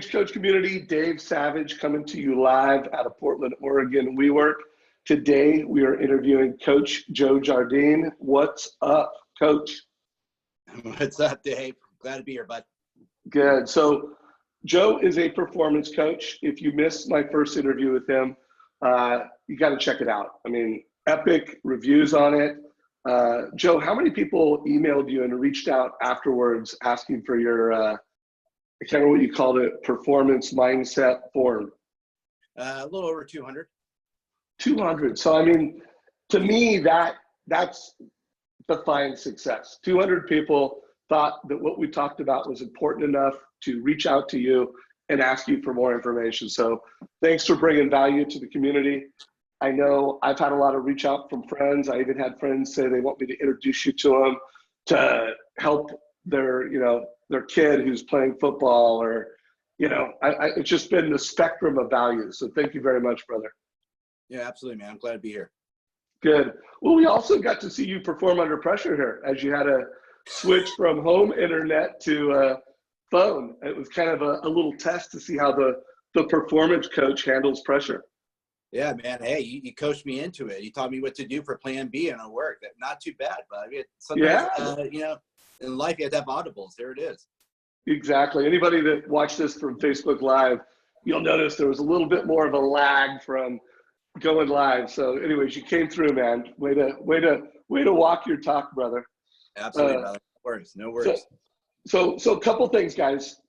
Coach community, Dave Savage coming to you live out of Portland, Oregon. Today we are interviewing Coach Joe Jardine. What's up, Coach? What's up, Dave? Glad to be here, bud. Good. So Joe is a performance coach. If you missed my first interview with him, you got to check it out. I mean, epic reviews on it. Joe, how many people emailed you and reached out afterwards asking for your, I can't remember what you called it, performance mindset form? A little over 200. 200. So, I mean, to me, that's defined success. 200 people thought that what we talked about was important enough to reach out to you and ask you for more information. So thanks for bringing value to the community. I know I've had a lot of reach out from friends. I even had friends say they want me to introduce you to them to help their kid who's playing football, or, it's just been the spectrum of values. So thank you very much, brother. Yeah, absolutely, man. I'm glad to be here. Good. Well, we also got to see you perform under pressure here as you had to switch from home internet to phone. It was kind of a little test to see how the performance coach handles pressure. Yeah, man. Hey, you coached me into it. You taught me what to do for plan B, and it worked. Not too bad, but sometimes, in life you have to have audibles. There it is. Exactly. Anybody that watched this from Facebook Live, you'll notice there was a little bit more of a lag from going live. So anyways, you came through, man. Way to walk your talk, brother. Absolutely, brother. No worries. So a couple things, guys.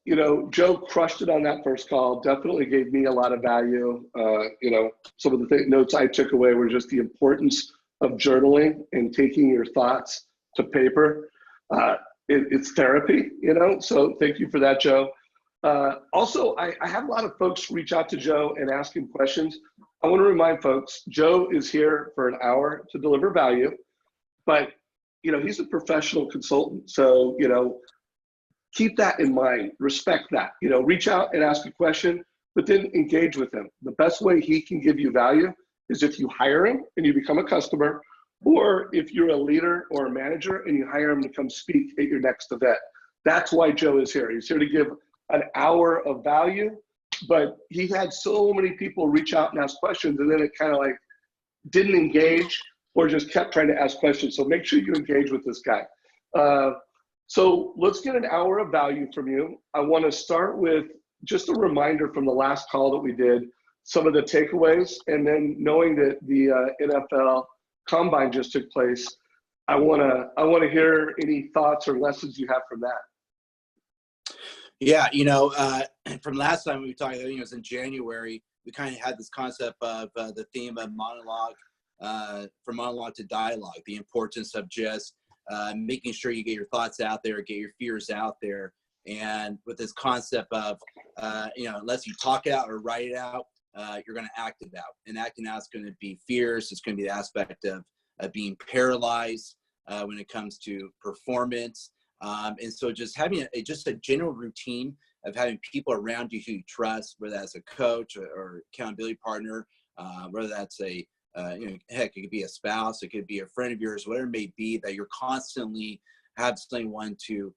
Joe crushed it on that first call. Definitely gave me a lot of value. Some of the notes I took away were just the importance of journaling and taking your thoughts to paper. It's therapy, so thank you for that, Joe. Also, I have a lot of folks reach out to Joe and ask him questions. I want to remind folks, Joe is here for an hour to deliver value, but he's a professional consultant. So, keep that in mind, respect that, reach out and ask a question, but then engage with him. The best way he can give you value is if you hire him and you become a customer, or if you're a leader or a manager and you hire him to come speak at your next event. That's why Joe is here. He's here to give an hour of value, but he had so many people reach out and ask questions, and then it kind of like didn't engage or just kept trying to ask questions. So make sure you engage with this guy. So let's get an hour of value from you. I want to start with just a reminder from the last call that we did, some of the takeaways, and then knowing that the NFL Combine just took place, I want to hear any thoughts or lessons you have from that. Yeah, from last time we talked, I think it was in January, we kind of had this concept of the theme of monologue, from monologue to dialogue, the importance of just making sure you get your thoughts out there, get your fears out there. And with this concept of, unless you talk it out or write it out, you're going to act it out. And acting out is going to be fears. It's going to be the aspect of being paralyzed when it comes to performance. And so just having just a general routine of having people around you who you trust, whether that's a coach or accountability partner, whether that's heck, it could be a spouse, it could be a friend of yours, whatever it may be, that you're constantly have someone to,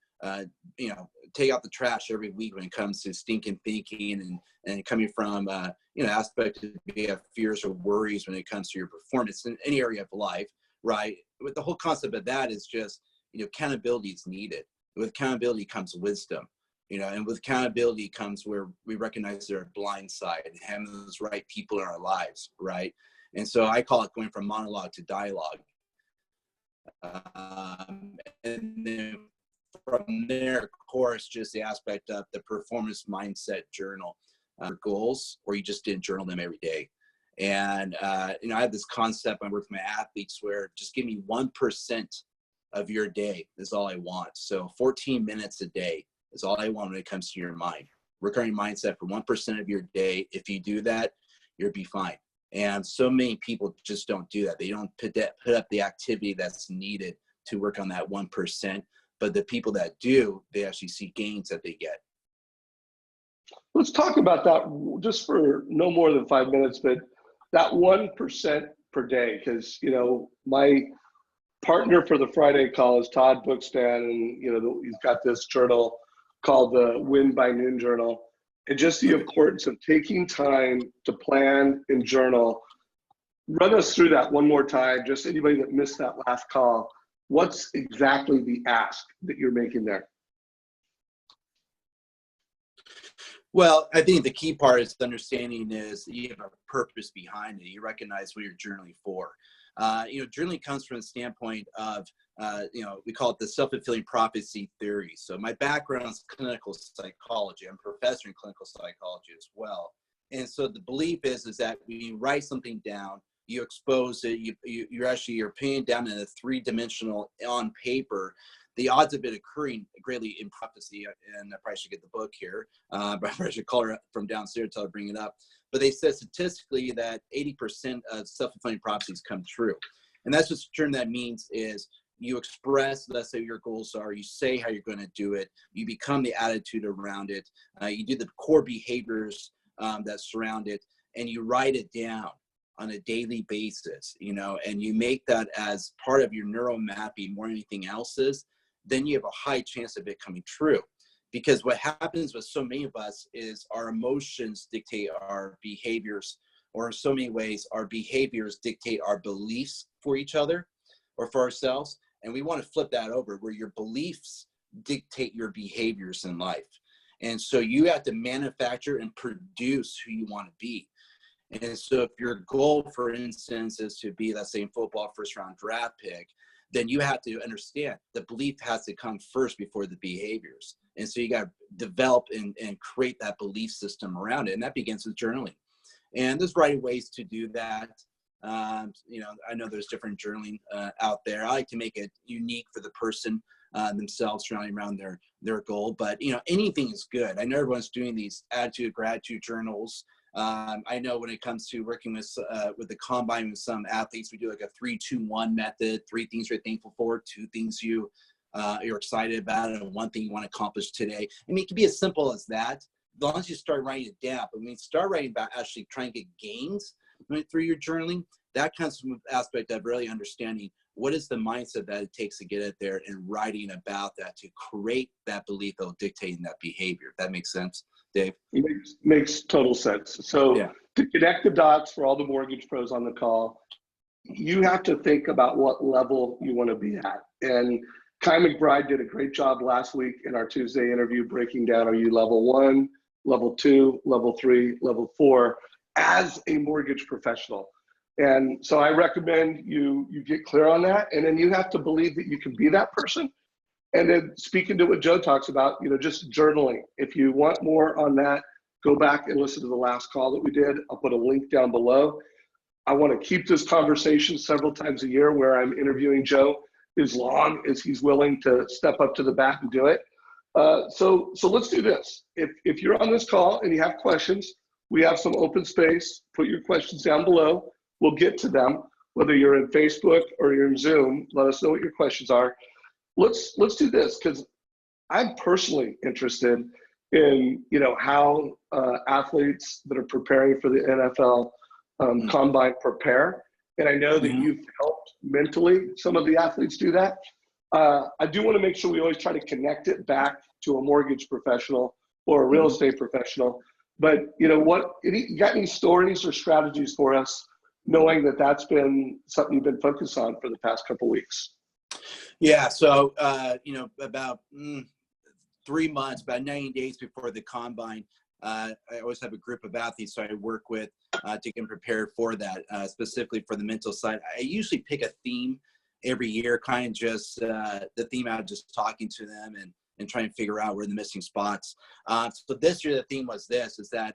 take out the trash every week when it comes to stinking thinking and coming from, aspect of fears or worries when it comes to your performance in any area of life, right? With the whole concept of that is just, accountability is needed. With accountability comes wisdom, and with accountability comes where we recognize their blind side and having those right people in our lives, right? And so I call it going from monologue to dialogue. And then from there, of course, just the aspect of the performance mindset journal, goals, or you just didn't journal them every day. And, I have this concept I work with my athletes where just give me 1% of your day is all I want. So 14 minutes a day is all I want when it comes to your mind. Recurring mindset for 1% of your day. If you do that, you'll be fine. And so many people just don't do that. They don't put up the activity that's needed to work on that 1%. But the people that do, they actually see gains that they get. Let's talk about that just for no more than 5 minutes, but that 1% per day, because, my partner for the Friday call is Todd Bookstan, and, he's got this journal called the Win by Noon Journal. and just the importance of taking time to plan and journal. Run us through that one more time, just anybody that missed that last call. What's exactly the ask that you're making there? Well, I think the key part is understanding is you have a purpose behind it. You recognize what you're journaling for. Journaling comes from the standpoint of, we call it the self-fulfilling prophecy theory. So my background is clinical psychology. I'm a professor in clinical psychology as well. And so the belief is that when you write something down, you expose it, you're putting it down in a three-dimensional on paper. The odds of it occurring greatly in prophecy, and I probably should get the book here, but I probably should call her from downstairs until I bring it up. But they said statistically that 80% of self-fulfilling prophecies come true. And that's just the term that means is you express, let's say your goals are, you say how you're going to do it, you become the attitude around it, you do the core behaviors that surround it, and you write it down on a daily basis, and you make that as part of your neural mapping more than anything else is, then you have a high chance of it coming true. Because what happens with so many of us is our emotions dictate our behaviors, or in so many ways, our behaviors dictate our beliefs for each other or for ourselves. And we want to flip that over where your beliefs dictate your behaviors in life. And so you have to manufacture and produce who you want to be. And so if your goal, for instance, is to be, let's say in football, first round draft pick, then you have to understand the belief has to come first before the behaviors. And so you got to develop and create that belief system around it. And that begins with journaling. And there's right ways to do that. I know there's different journaling out there. I like to make it unique for the person themselves surrounding around their goal. But, anything is good. I know everyone's doing these attitude, gratitude journals. I know when it comes to working with the combine with some athletes, we do like a 3-2-1 method. 3 things you're thankful for, 2 things you're excited about, and 1 thing you want to accomplish today. I mean, it can be as simple as that, as long as you start writing it down. But when you start writing about actually trying to get gains through your journaling, that comes from the aspect of really understanding what is the mindset that it takes to get it there and writing about that to create that belief that will dictate that behavior. If that makes sense, Dave? It makes total sense. So yeah. To connect the dots for all the mortgage pros on the call, you have to think about what level you want to be at. And Kai McBride did a great job last week in our Tuesday interview breaking down, are you level 1, level 2, level 3, level 4 as a mortgage professional? And so I recommend you get clear on that. And then you have to believe that you can be that person. And then speaking to what Joe talks about, just journaling. If you want more on that, go back and listen to the last call that we did. I'll put a link down below. I want to keep this conversation several times a year where I'm interviewing Joe as long as he's willing to step up to the bat and do it. So let's do this. If you're on this call and you have questions, we have some open space. Put your questions down below. We'll get to them. Whether you're in Facebook or you're in Zoom, let us know what your questions are. Let's do this, because I'm personally interested in how athletes that are preparing for the NFL combine prepare, and I know that you've helped mentally some of the athletes do that. I do want to make sure we always try to connect it back to a mortgage professional or a real estate professional. But you got any stories or strategies for us, knowing that that's been something you've been focused on for the past couple of weeks? Yeah. So, about 3 months, about 90 days before the combine, I always have a group of athletes so I work with to get prepared for that, specifically for the mental side. I usually pick a theme every year, kind of just the theme out of just talking to them and trying to figure out where the missing spots. So this year, the theme was is that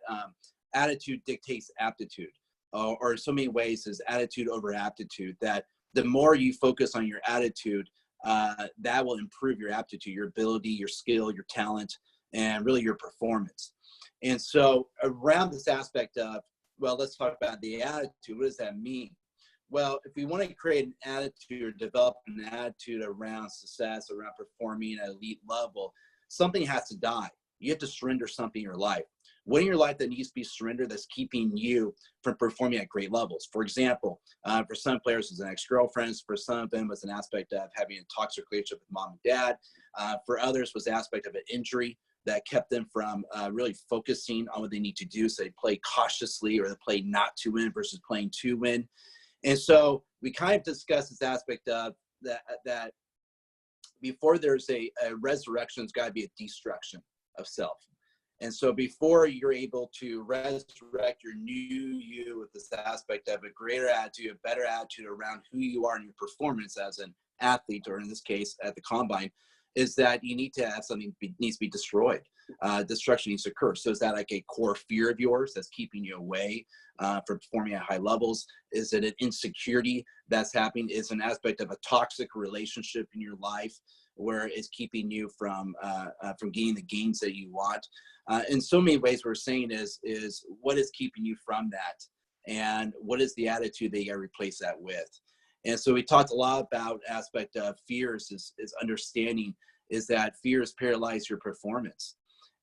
attitude dictates aptitude, or in so many ways is attitude over aptitude, that the more you focus on your attitude, that will improve your aptitude, your ability, your skill, your talent, and really your performance. And so around this aspect of, well, let's talk about the attitude. What does that mean? Well, if we want to create an attitude or develop an attitude around success, around performing at an elite level, something has to die. You have to surrender something in your life. What in your life that needs to be surrendered that's keeping you from performing at great levels? For example, for some players, it's an ex-girlfriend. For some of them, it's an aspect of having a toxic relationship with mom and dad. For others, was the aspect of an injury that kept them from really focusing on what they need to do. So they play cautiously, or they play not to win versus playing to win. And so we kind of discussed this aspect of that before there's a resurrection, there's got to be a destruction of self. And so before you're able to resurrect your new you with this aspect of a greater attitude, a better attitude around who you are in your performance as an athlete, or in this case at the combine, is that you need to have something needs to be destroyed. Destruction needs to occur. So is that like a core fear of yours that's keeping you away from performing at high levels? Is it an insecurity that's happening? Is an aspect of a toxic relationship in your life where it's keeping you from gaining the gains that you want? In so many ways, we're saying is what is keeping you from that, and what is the attitude that you got to replace that with? And so we talked a lot about aspect of fears is understanding is that fears paralyze your performance,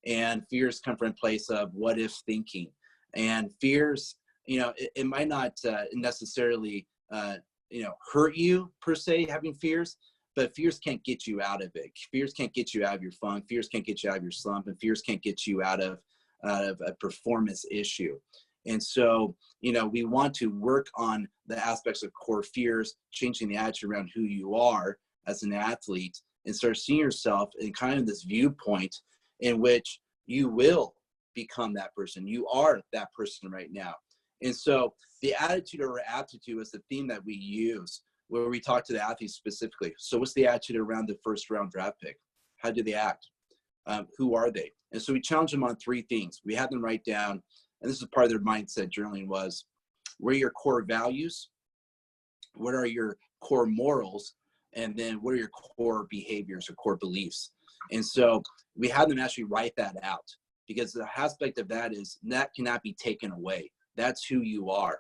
and fears come from a place of what if thinking, and fears, it might not necessarily, hurt you per se having fears, but fears can't get you out of it. Fears can't get you out of your funk. Fears can't get you out of your slump, and fears can't get you out of a performance issue. And so, we want to work on the aspects of core fears, changing the attitude around who you are as an athlete, and start seeing yourself in kind of this viewpoint in which you will become that person. You are that person right now. And so the attitude or aptitude is the theme that we use where we talk to the athletes specifically. So what's the attitude around the first round draft pick? How do they act? Who are they? And so we challenge them on 3 things. We have them write down, and this is part of their mindset journaling, was what are your core values? What are your core morals? And then what are your core behaviors or core beliefs? And so we have them actually write that out, because the aspect of that is that cannot be taken away. That's who you are.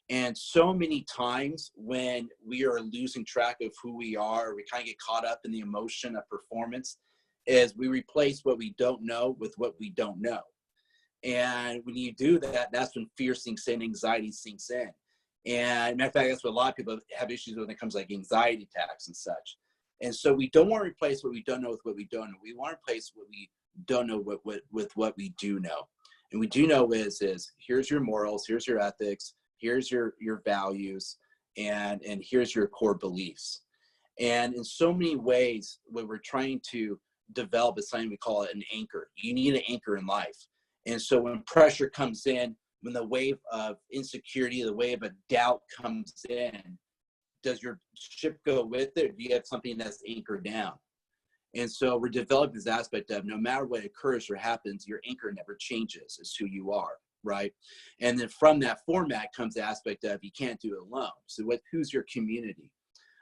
And so many times when we are losing track of who we are, we kind of get caught up in the emotion of performance, is we replace what we don't know with what we don't know. And when you do that, that's when fear sinks in, anxiety sinks in. And matter of fact, that's what a lot of people have issues with when it comes to like anxiety attacks and such. And so we don't want to replace what we don't know with what we don't know. We want to replace what we don't know with what we do know. And we do know is here's your morals, here's your ethics, here's your values, and here's your core beliefs. And in so many ways, what we're trying to develop is something we call it an anchor. You need an anchor in life. And so when pressure comes in, when the wave of insecurity, the wave of doubt comes in, does your ship go with it? Or do you have something that's anchored down? And so we're developing this aspect of no matter what occurs or happens, your anchor never changes. It's who you are, right? And then from that format comes the aspect of you can't do it alone. So who's your community?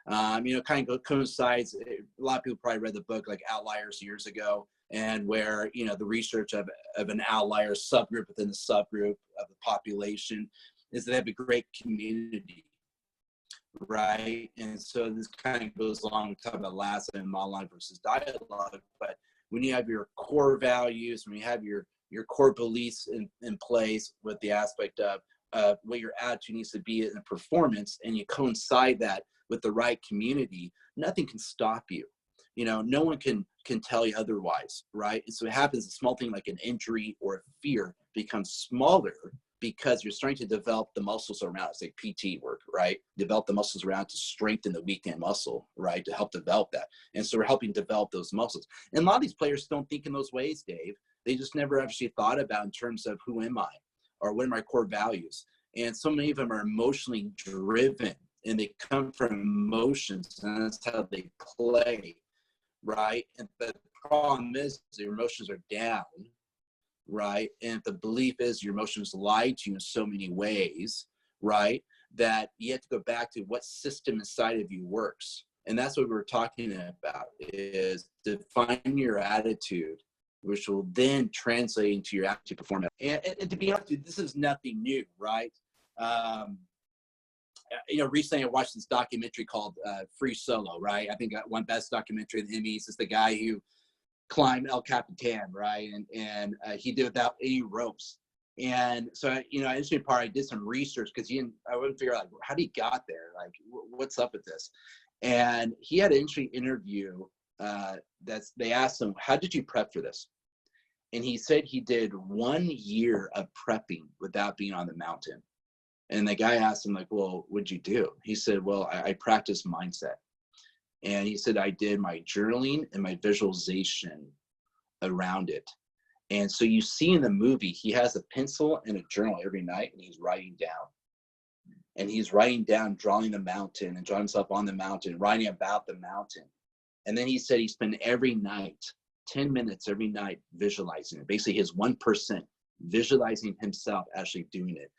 Kind of coincides. A lot of people probably read the book like Outliers years ago, and where, the research of an outlier subgroup within the subgroup of the population is that they have a great community, right? And so this kind of goes along with talking about last and monologue versus dialogue. But when you have your core values, when you have your core beliefs in place with the aspect of what your attitude needs to be in a performance, and you coincide that with the right community, nothing can stop you. No one can tell you otherwise, right? And so it happens, a small thing like an injury or a fear becomes smaller because you're starting to develop the muscles around it. It's like PT work, right? Develop the muscles around to strengthen the weakened muscle, right? To help develop that. And so we're helping develop those muscles. And a lot of these players don't think in those ways, Dave. They just never actually thought about in terms of who am I, or what are my core values. And so many of them are emotionally driven, and they come from emotions, and that's how they play, right? And the problem is your emotions are down, right? And the belief is your emotions lie to you in so many ways, right? That you have to go back to what system inside of you works. And that's what we're talking about, is define your attitude, which will then translate into your attitude performance. And to be honest with you, this is nothing new, right? Recently I watched this documentary called Free Solo, right? I think one best documentary in the Emmys is the guy who climbed El Capitan, right? And he did without any ropes. And so, interesting part, I did some research because I wouldn't figure out, like, how he got there, like, what's up with this? And he had an interesting interview they asked him, how did you prep for this? And he said he did 1 year of prepping without being on the mountain. And the guy asked him, like, well, what'd you do? He said, well, I practiced mindset. And he said, I did my journaling and my visualization around it. And so you see in the movie, he has a pencil and a journal every night, and he's writing down. And he's writing down, drawing the mountain and drawing himself on the mountain, writing about the mountain. And then he said he spent every night, 10 minutes every night, visualizing it. Basically, his 1%, visualizing himself actually doing it.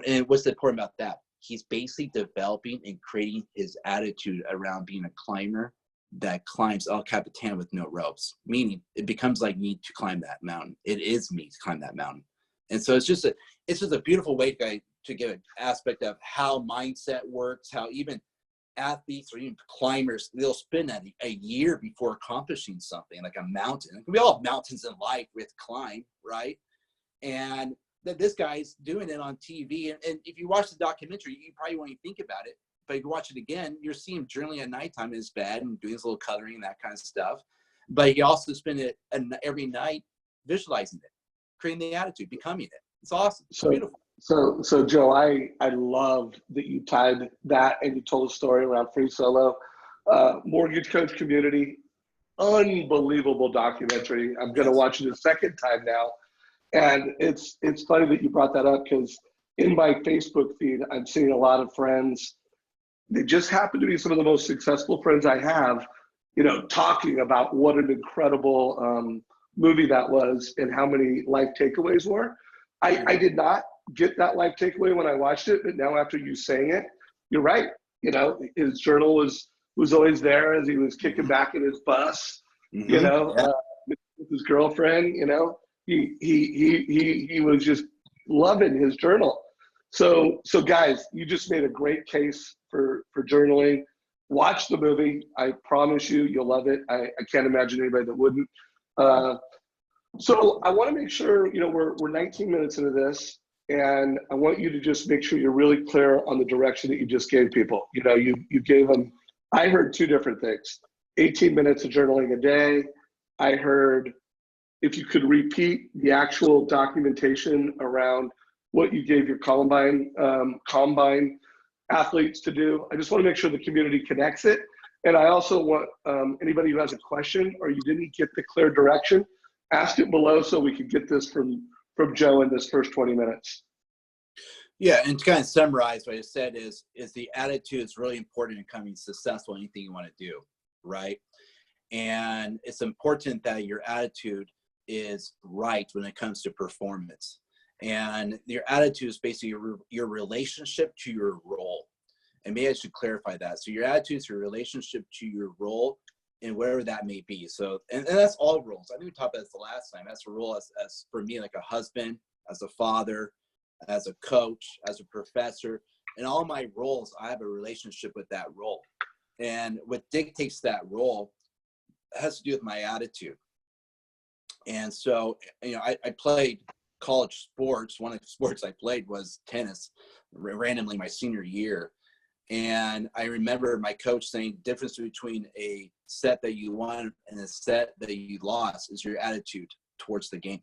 And what's the important about that? He's basically developing and creating his attitude around being a climber that climbs El Capitan with no ropes, meaning it becomes like me to climb that mountain. It is me to climb that mountain. And so it's just a beautiful way to get an aspect of how mindset works, how even athletes or even climbers, they'll spend a year before accomplishing something like a mountain. We all have mountains in life with climb, right? And that this guy's doing it on TV. And if you watch the documentary, you probably won't even think about it. But if you watch it again, you're seeing him journaling at nighttime in his bed and doing his little coloring and that kind of stuff. But he also spent it every night visualizing it, creating the attitude, becoming it. It's awesome. It's beautiful. So Joe, I love that you tied that and you told a story around Free Solo. Mortgage Coach Community, unbelievable documentary. I'm going to watch it a second time now. And it's funny that you brought that up, because in my Facebook feed, I'm seeing a lot of friends. They just happen to be some of the most successful friends I have, talking about what an incredible movie that was and how many life takeaways were. I did not get that life takeaway when I watched it, but now after you saying it, you're right. His journal was always there as he was kicking back in his bus, with his girlfriend, he was just loving his journal. So guys, you just made a great case for journaling. Watch the movie. I promise you'll love it. I can't imagine anybody that wouldn't. So I want to make sure, we're 19 minutes into this, and I want you to just make sure you're really clear on the direction that you just gave people. You gave them, I heard two different things. 18 minutes of journaling a day. I heard if you could repeat the actual documentation around what you gave your combine athletes to do. I just want to make sure the community connects it. And I also want anybody who has a question or you didn't get the clear direction, ask it below so we can get this from Joe in this first 20 minutes. Yeah, and to kind of summarize what I said is the attitude is really important in becoming successful in anything you want to do, right? And it's important that your attitude is right when it comes to performance. And your attitude is basically your relationship to your role. And maybe I should clarify that. So your attitude is your relationship to your role and whatever that may be. So, and that's all roles. I think we talked about this the last time. That's a role as for me, like a husband, as a father, as a coach, as a professor. In all my roles, I have a relationship with that role. And what dictates that role has to do with my attitude. And so, I played college sports. One of the sports I played was tennis, randomly my senior year. And I remember my coach saying the difference between a set that you won and a set that you lost is your attitude towards the game.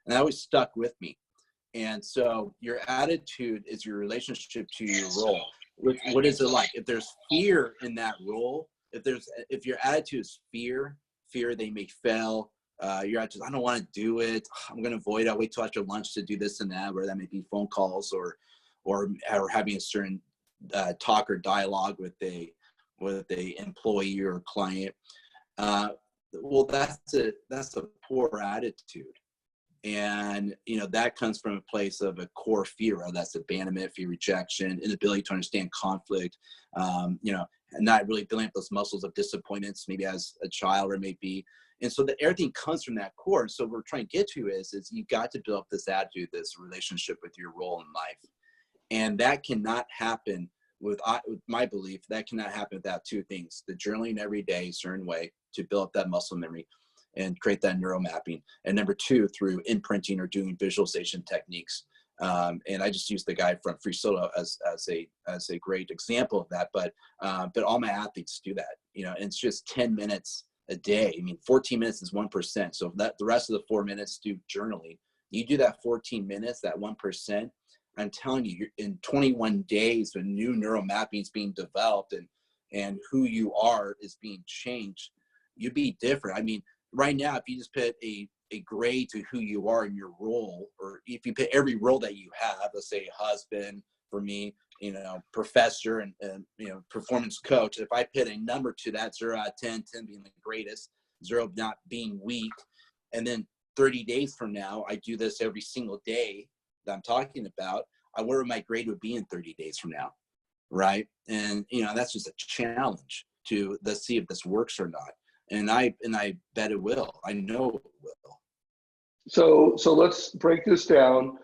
And that always stuck with me. And so your attitude is your relationship to your role. What is it like? If there's fear in that role, if your attitude is fear they may fail, your attitude, I don't want to do it, I'm going to avoid it, I'll wait till after lunch to do this and that, where that may be phone calls or having a certain talk or dialogue with a employee or client. Well, that's a poor attitude. And, that comes from a place of a core fear, whether that's abandonment, fear, rejection, inability to understand conflict, and not really building up those muscles of disappointments, maybe as a child or it may be. And so everything comes from that core. So what we're trying to get to is you got to build up this attitude, this relationship with your role in life. And that cannot happen with my belief, that cannot happen without two things: the journaling every day, a certain way to build up that muscle memory and create that neural mapping. And number two, through imprinting or doing visualization techniques. And I just use the guy from Free Solo as a great example of that. But all my athletes do that, and it's just 10 minutes a day. I mean, 14 minutes is 1%. So that the rest of the 4 minutes do journaling. You do that 14 minutes, that 1%, I'm telling you, in 21 days, a new neural mapping is being developed and who you are is being changed. You'd be different. I mean, right now, if you just put a grade to who you are in your role, or if you put every role that you have, let's say husband, for me, professor and performance coach, if I put a number to that, 0 out of 10, 10 being the greatest, 0 not being weak, and then 30 days from now, I do this every single day that I'm talking about, I wonder what my grade would be in 30 days from now, right? And, that's just a challenge to let's see if this works or not. And I bet it will. I know it will. So let's break this down.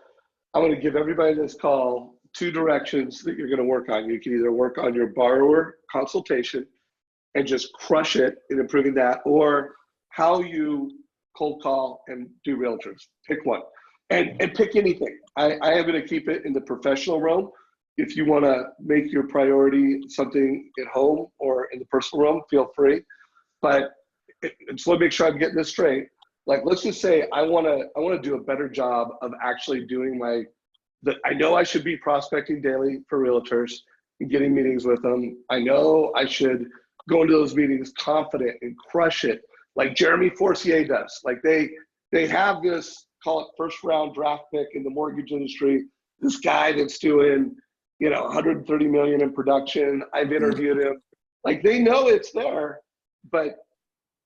I'm going to give everybody this call 2 directions that you're going to work on. You can either work on your borrower consultation and just crush it in improving that, or how you cold call and do realtors. Pick one, and pick anything. I am going to keep it in the professional realm. If you want to make your priority something at home or in the personal realm, feel free. But so let me make sure I'm getting this straight. Like, let's just say I want to do a better job of actually doing I know I should be prospecting daily for realtors and getting meetings with them. I know I should go into those meetings confident and crush it like Jeremy Forcier does. Like they have this, call it first round draft pick in the mortgage industry, this guy that's doing, 130 million in production. I've interviewed him. Like, they know it's there, but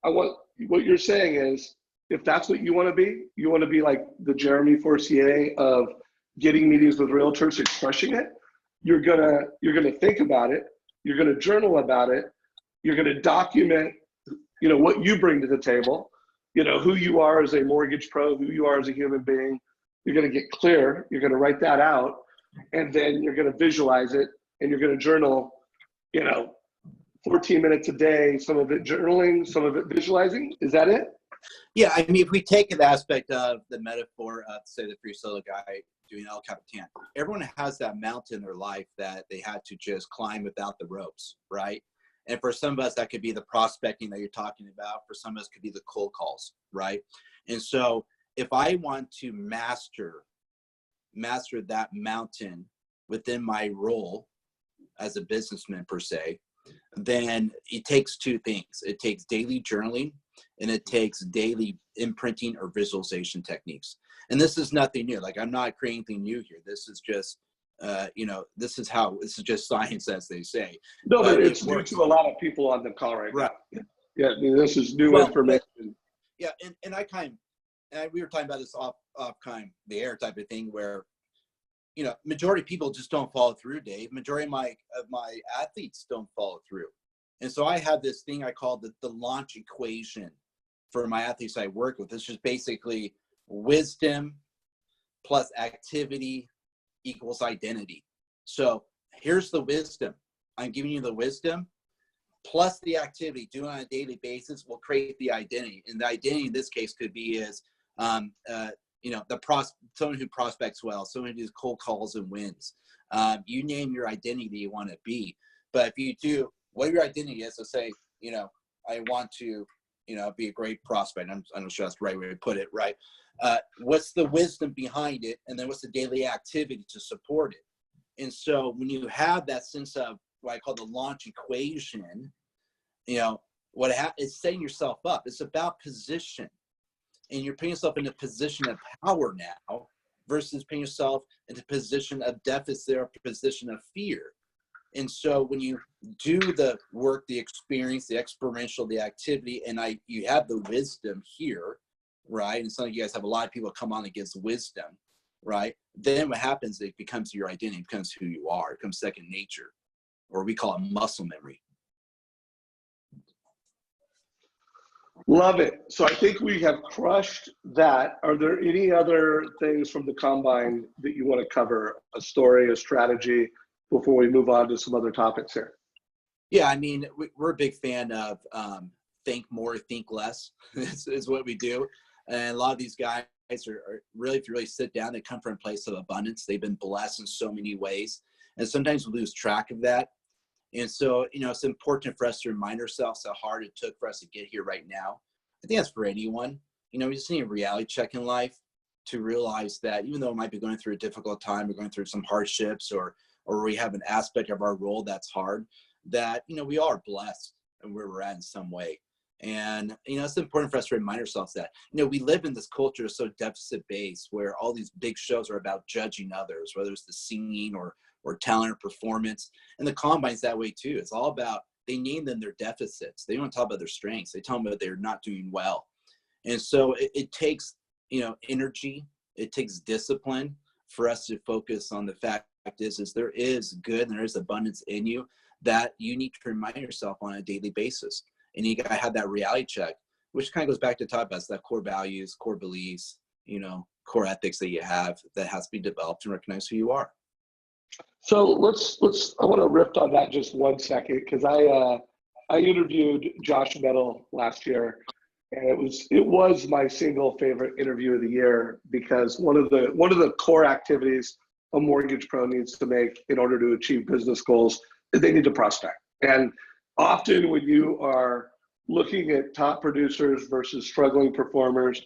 what you're saying is, if that's what you want to be like the Jeremy Forcier of getting meetings with realtors and crushing it. You're gonna think about it. You're gonna journal about it. You're gonna document, what you bring to the table. Who you are as a mortgage pro, who you are as a human being. You're gonna get clear. You're gonna write that out, and then you're gonna visualize it, and you're gonna journal. 14 minutes a day. Some of it journaling, some of it visualizing. Is that it? Yeah, I mean, if we take an aspect of the metaphor of, say, the free solo guy doing El Capitan, everyone has that mountain in their life that they had to just climb without the ropes, right? And for some of us, that could be the prospecting that you're talking about. For some of us, it could be the cold calls, right? And so if I want to master that mountain within my role as a businessman, per se, then it takes 2 things. It takes daily journaling, and it takes daily imprinting or visualization techniques. And this is nothing new. Like, I'm not creating anything new here. This is just, this is just science, as they say. No, but it's new to a lot of people on the call right now. Yeah, I mean, this is new information. Yeah, and we were talking about this off kind of the air type of thing where, majority of people just don't follow through, Dave. Majority of my athletes don't follow through. And so I have this thing I call the launch equation for my athletes I work with. It's just basically wisdom plus activity equals identity. So here's the wisdom. I'm giving you the wisdom plus the activity doing on a daily basis will create the identity. And the identity in this case could be someone who prospects well, someone who does cold calls and wins. You name your identity you want to be. But if you do, what your identity is, so say, I want to, be a great prospect. I'm not sure that's the right way to put it, right? What's the wisdom behind it? And then what's the daily activity to support it? And so when you have that sense of what I call the launch equation, it's setting yourself up. It's about position. And you're putting yourself in a position of power now versus putting yourself in a position of deficit or position of fear. And so when you do the work, the experience, the experiential, the activity, and you have the wisdom here, right? And some of you guys have a lot of people come on that gives wisdom, right? Then what happens, it becomes your identity, it becomes who you are, it becomes second nature, or we call it muscle memory. Love it. So I think we have crushed that. Are there any other things from the Combine that you want to cover? A story, a strategy, before we move on to some other topics here? Yeah, I mean, we're a big fan of think more, think less is what we do. And a lot of these guys are really, if you really sit down, they come from a place of abundance. They've been blessed in so many ways. And sometimes we lose track of that. And so, it's important for us to remind ourselves how hard it took for us to get here right now. I think that's for anyone. We just need a reality check in life to realize that even though it might be going through a difficult time, or going through some hardships, or we have an aspect of our role that's hard, that, we are blessed and where we're at in some way. And, it's important for us to remind ourselves that, we live in this culture so deficit based, where all these big shows are about judging others, whether it's the singing or talent or performance. And the combine's that way too. It's all about, they name them their deficits. They don't talk about their strengths. They tell them that they're not doing well. And so it takes, energy, it takes discipline for us to focus on the fact is there is good and there is abundance in you that you need to remind yourself on a daily basis. And you got to have that reality check, which kind of goes back to talk about that core values, core beliefs, core ethics that you have that has to be developed and recognize who you are. So I want to riff on that just 1 second, because I interviewed Josh Metal last year, and it was my single favorite interview of the year, because one of the core activities a mortgage pro needs to make in order to achieve business goals is they need to prospect. And often when you are looking at top producers versus struggling performers,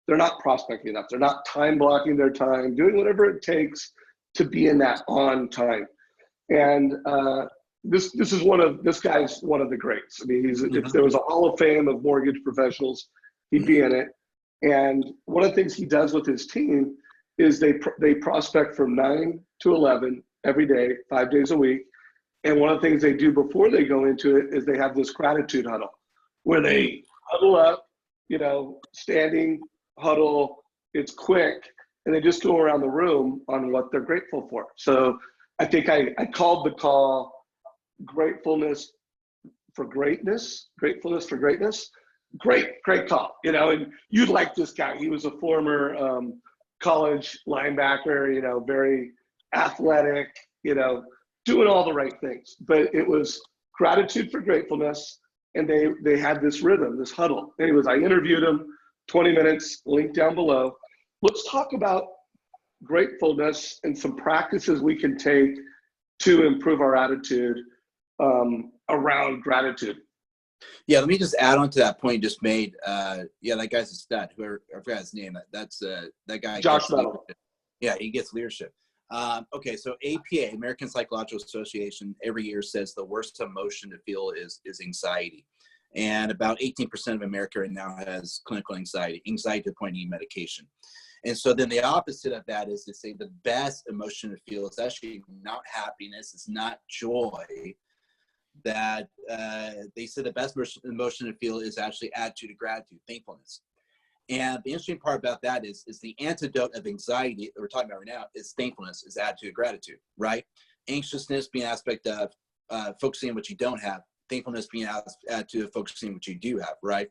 they're not prospecting enough. They're not time blocking their time, doing whatever it takes to be in that on time. And this guy's one of the greats. I mean, if there was a Hall of Fame of mortgage professionals, he'd be in it. And one of the things he does with his team is they prospect from 9 to 11 every day, 5 days a week. And one of the things they do before they go into it is they have this gratitude huddle, where they huddle up, standing huddle. It's quick, and they just go around the room on what they're grateful for. So I think I called the call gratefulness for greatness. Great call. And you'd like this guy. He was a former college linebacker, very athletic, doing all the right things. But it was gratitude for gratefulness, and they had this rhythm, this huddle. Anyways, I interviewed him, 20 minutes, link down below. Let's talk about gratefulness and some practices we can take to improve our attitude around gratitude. Yeah, let me just add on to that point you just made. That guy's a stud. Whoever, I forgot his name. That's that guy. Josh Metal. Yeah, he gets leadership. Okay, so APA, American Psychological Association, every year says the worst emotion to feel is anxiety. And about 18% of America right now has clinical anxiety to the point of needing medication. And so then the opposite of that is to say the best emotion to feel is actually not happiness, it's not joy. That they said the best emotion to feel is actually attitude of gratitude, thankfulness. And the interesting part about that is the antidote of anxiety that we're talking about right now is thankfulness, is attitude of gratitude, right? Anxiousness being an aspect of focusing on what you don't have, thankfulness being an attitude of focusing on what you do have, right?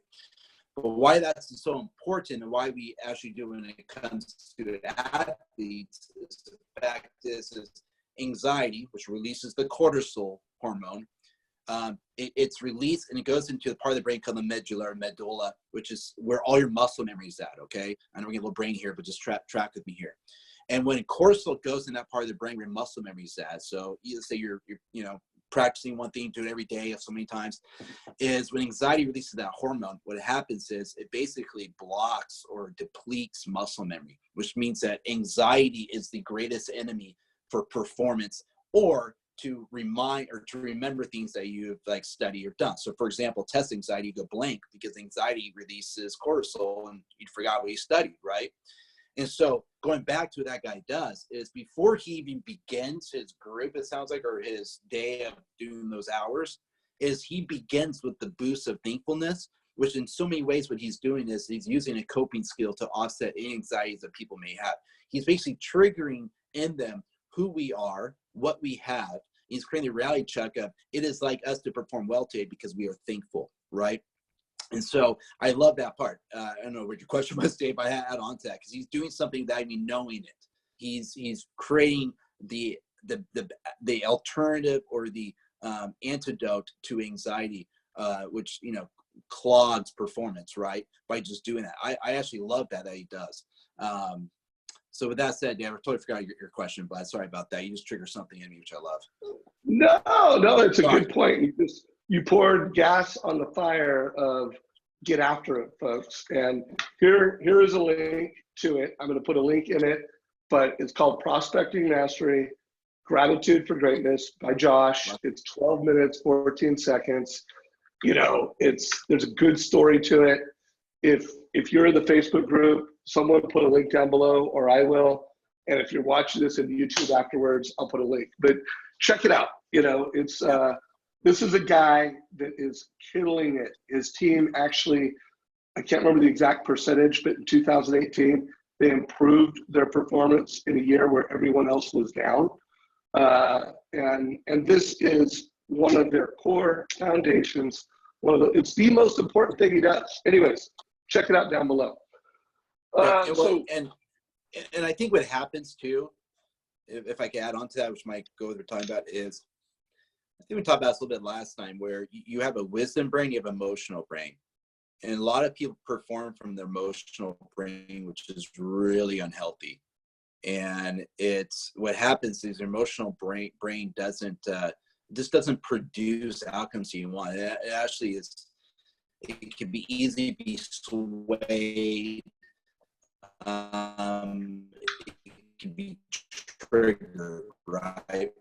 But why that's so important and why we actually do when it comes to athletes is the fact is anxiety, which releases the cortisol hormone. It's released and it goes into the part of the brain called the medulla, which is where all your muscle memory is at. Okay, I know we're getting a little brain here, but just track with me here. And when cortisol goes in that part of the brain where muscle memory is at, so you say you're practicing one thing, do it every day so many times, is when anxiety releases that hormone, what happens is it basically blocks or depletes muscle memory, which means that anxiety is the greatest enemy for performance or to remind or to remember things that you've studied or done. So for example, test anxiety, you go blank because anxiety releases cortisol and you forgot what you studied, right? And so going back to what that guy does is before he even begins his group, it sounds like, or his day of doing those hours, is he begins with the boost of thankfulness, which in so many ways what he's doing is he's using a coping skill to offset any anxieties that people may have. He's basically triggering in them who we are, what we have. He's creating a reality check of it is like us to perform well today because we are thankful, right? And so I love that part. I don't know what your question was, Dave. I add on to that because he's doing something that knowing it. He's creating the alternative or the antidote to anxiety, which clogs performance, right? By just doing that. I actually love that he does. So with that said, Dan, I totally forgot your question, but sorry about that. You just triggered something in me, which I love. No, it's a Sorry. good point. You poured gas on the fire of get after it, folks. And here is a link to it. I'm going to put a link in it, but it's called Prospecting Mastery, Gratitude for Greatness by Josh. It's 12 minutes, 14 seconds. You know, there's a good story to it. If you're in the Facebook group, someone put a link down below, or I will. And if you're watching this in YouTube afterwards, I'll put a link. But check it out. You know, this is a guy that is killing it. His team actually, I can't remember the exact percentage, but in 2018, they improved their performance in a year where everyone else was down. And this is one of their core foundations. It's the most important thing he does. Anyways, check it out down below. And I think what happens too, if I can add on to that, which might go with what we're talking about, is I think we talked about this a little bit last time, where you have a wisdom brain, you have an emotional brain. And a lot of people perform from their emotional brain, which is really unhealthy. And what happens is your emotional brain doesn't produce outcomes you want. It actually it can be easy to be swayed. It can be triggered, right?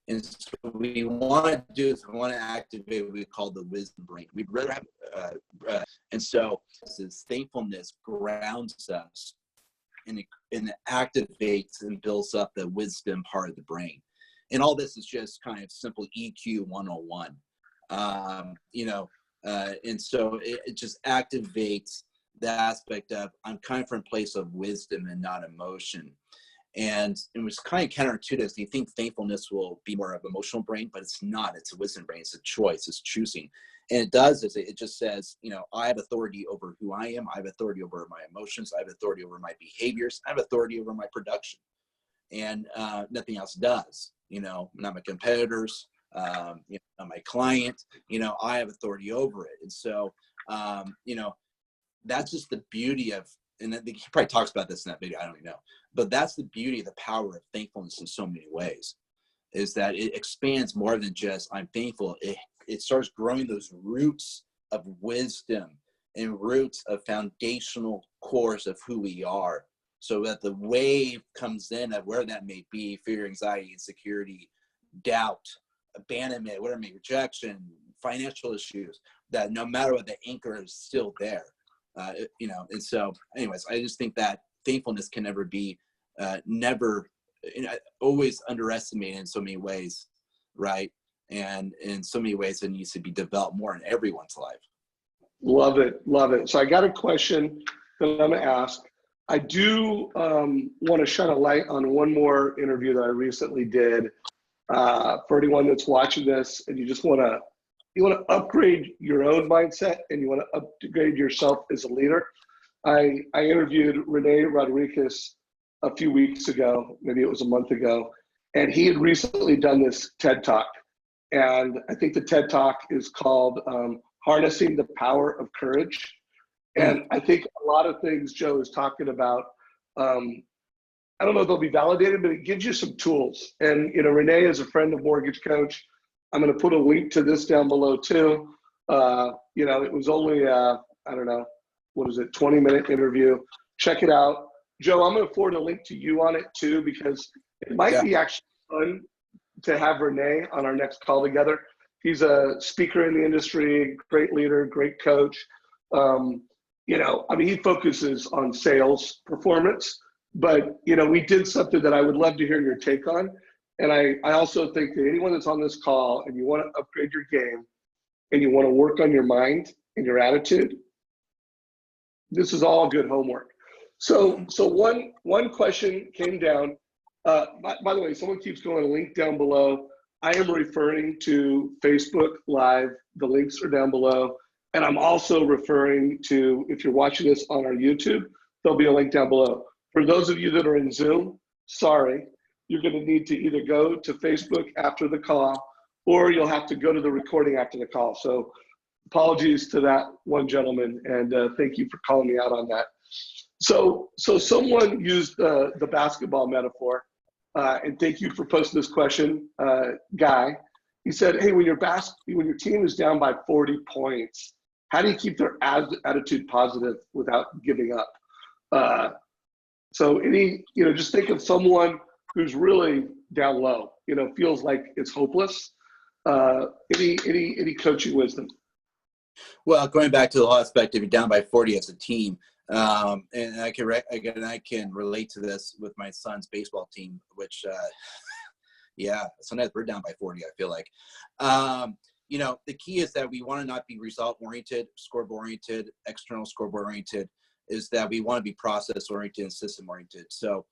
And so what we want to do is we want to activate what we call the wisdom brain. We'd rather have, and so this thankfulness grounds us, and it activates and builds up the wisdom part of the brain. And all this is just kind of simple EQ 101. And so it just activates the aspect of I'm coming from a place of wisdom and not emotion. And it was kind of counterintuitive. You think thankfulness will be more of emotional brain, but it's not. It's a wisdom brain. It's a choice. It's choosing. And it does is it just says, you know, I have authority over who I am. I have authority over my emotions. I have authority over my behaviors. I have authority over my production. And nothing else does. You know, not my competitors, not my client. You know, I have authority over it. And so, that's just the beauty of, and he probably talks about this in that video, I don't even know, but that's the beauty of the power of thankfulness in so many ways, is that it expands more than just I'm thankful. It starts growing those roots of wisdom and roots of foundational cores of who we are, so that the wave comes in of where that may be, fear, anxiety, insecurity, doubt, abandonment, whatever, rejection, financial issues, that no matter what, the anchor is still there. And so anyways, I just think that thankfulness can never be, always underestimated in so many ways, right? And in so many ways, it needs to be developed more in everyone's life. Love it. So I got a question that I'm going to ask. I do want to shine a light on one more interview that I recently did. For anyone that's watching this and you just want to upgrade your own mindset and you want to upgrade yourself as a leader. I interviewed Rene Rodriguez a few weeks ago, maybe it was a month ago, and he had recently done this TED Talk. And I think the TED Talk is called Harnessing the Power of Courage. And I think a lot of things Joe is talking about, I don't know if they'll be validated, but it gives you some tools. And, Rene is a friend of Mortgage Coach. I'm going to put a link to this down below too. It was only, 20-minute interview. Check it out. Joe, I'm going to forward a link to you on it too, because it might be actually fun to have Rene on our next call together. He's a speaker in the industry, great leader, great coach. He focuses on sales performance, but, we did something that I would love to hear your take on. And I also think that anyone that's on this call and you want to upgrade your game and you want to work on your mind and your attitude, this is all good homework. So one question came down. By the way, someone keeps going, a link down below. I am referring to Facebook Live. The links are down below. And I'm also referring to, if you're watching this on our YouTube, there'll be a link down below. For those of you that are in Zoom, sorry. You're going to need to either go to Facebook after the call, or you'll have to go to the recording after the call. So apologies to that one gentleman, and thank you for calling me out on that. So someone used the basketball metaphor, and thank you for posting this question, Guy. He said, hey, when your team is down by 40 points, how do you keep their attitude positive without giving up? So just think of someone who's really down low, feels like it's hopeless. Any coaching wisdom? Well, going back to the whole aspect, if you're down by 40 as a team, and I can relate to this with my son's baseball team, which, yeah, sometimes we're down by 40, I feel like. The key is that we want to not be result-oriented, scoreboard-oriented, external scoreboard-oriented, is that we want to be process-oriented and system-oriented. So,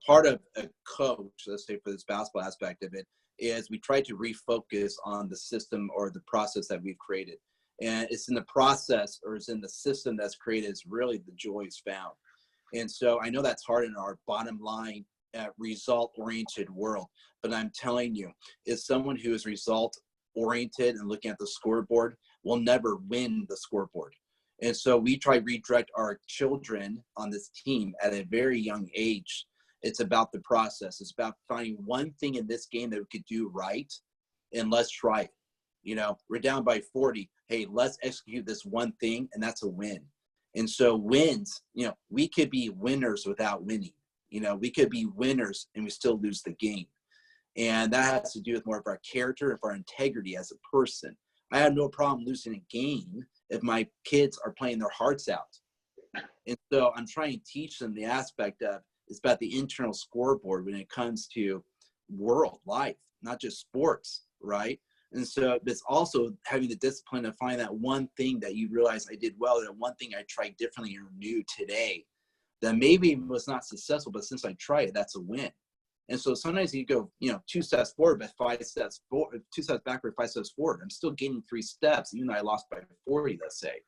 part of a coach, let's say for this basketball aspect of it, is we try to refocus on the system or the process that we've created. And it's in the process, or it's in the system that's created, is really the joy is found. And so I know that's hard in our bottom line result-oriented world, but I'm telling you, is someone who is result-oriented and looking at the scoreboard will never win the scoreboard. And so we try to redirect our children on this team at a very young age. It's about the process. It's about finding one thing in this game that we could do right, and let's try it. We're down by 40. Hey, let's execute this one thing, and that's a win. And so wins, we could be winners without winning. We could be winners and we still lose the game. And that has to do with more of our character, of our integrity as a person. I have no problem losing a game if my kids are playing their hearts out. And so I'm trying to teach them the aspect of, it's about the internal scoreboard when it comes to world life, not just sports, right? And so it's also having the discipline to find that one thing that you realize I did well, that one thing I tried differently or new today that maybe was not successful, but since I tried it, that's a win. And so sometimes you go, 2 steps forward, but 5 steps forward, 2 steps backward, 5 steps forward. I'm still gaining 3 steps, even though I lost by 40, let's say,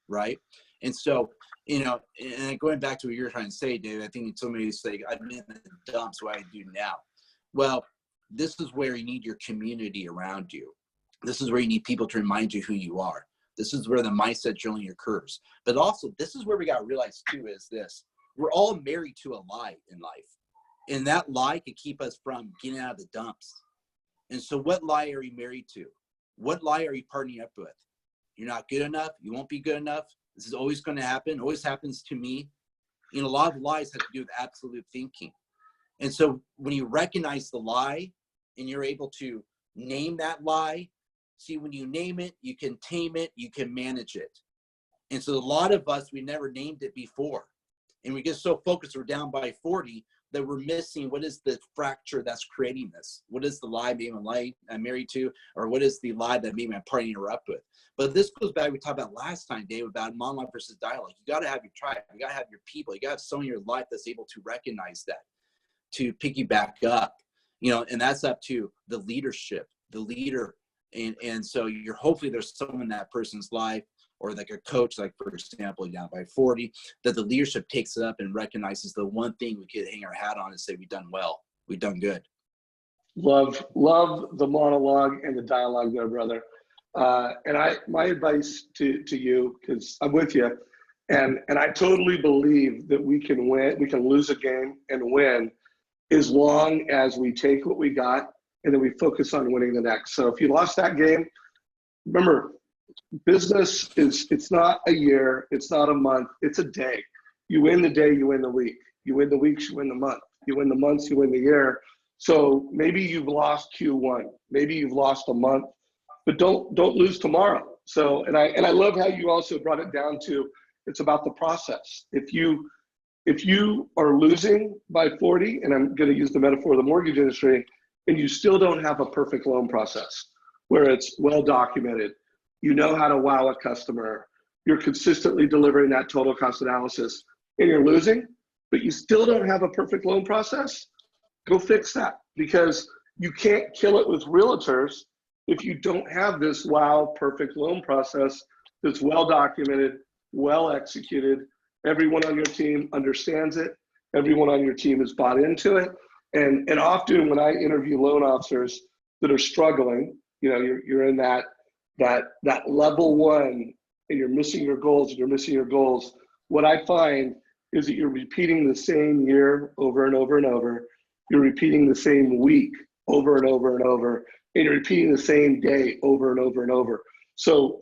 right? And so, and going back to what you're trying to say, David, I think somebody say, I've been in the dumps, what I do now. Well, this is where you need your community around you. This is where you need people to remind you who you are. This is where the mindset journey occurs. But also, this is where we got to realize too, is this. We're all married to a lie in life. And that lie could keep us from getting out of the dumps. And so what lie are you married to? What lie are you partnering up with? You're not good enough. You won't be good enough. This is always going to happen. Always happens to me. A lot of lies have to do with absolute thinking. And so when you recognize the lie and you're able to name that lie, see, when you name it, you can tame it, you can manage it. And so a lot of us, we never named it before. And we get so focused, we're down by 40, that we're missing what is the fracture that's creating this. What is the lie maybe I'm married to, or what is the lie that maybe I'm partnering her up with? But this goes back, we talked about last time, Dave, about monologue versus dialogue. You got to have your tribe. You got to have your people. You got to have someone in your life that's able to recognize that, to pick you back up, and that's up to the leadership, the leader. And so hopefully there's someone in that person's life, or like a coach, like for example, down by 40, that the leadership takes it up and recognizes the one thing we could hang our hat on and say, we've done well, we've done good. Love the monologue and the dialogue there, brother. And my advice to you, because I'm with you, and I totally believe that we can win, we can lose a game and win, as long as we take what we got and then we focus on winning the next. So if you lost that game, remember, business it's not a year, it's not a month, it's a day. You win the day, you win the week. You win the weeks, you win the month. You win the months, you win the year. So maybe you've lost Q1, maybe you've lost a month, but don't lose tomorrow. So, and I love how you also brought it down to, it's about the process. If you are losing by 40, and I'm going to use the metaphor of the mortgage industry, and you still don't have a perfect loan process where it's well documented, you know how to wow a customer, you're consistently delivering that total cost analysis, and you're losing, but you still don't have a perfect loan process, go fix that, because you can't kill it with realtors if you don't have this wow perfect loan process that's well documented, well executed. Everyone on your team understands it. Everyone on your team is bought into it. And often when I interview loan officers that are struggling, you're in that level one and you're missing your goals, what I find is that you're repeating the same year over and over and over. you're repeating the same week over and over and over, and you're repeating the same day over and over and over. So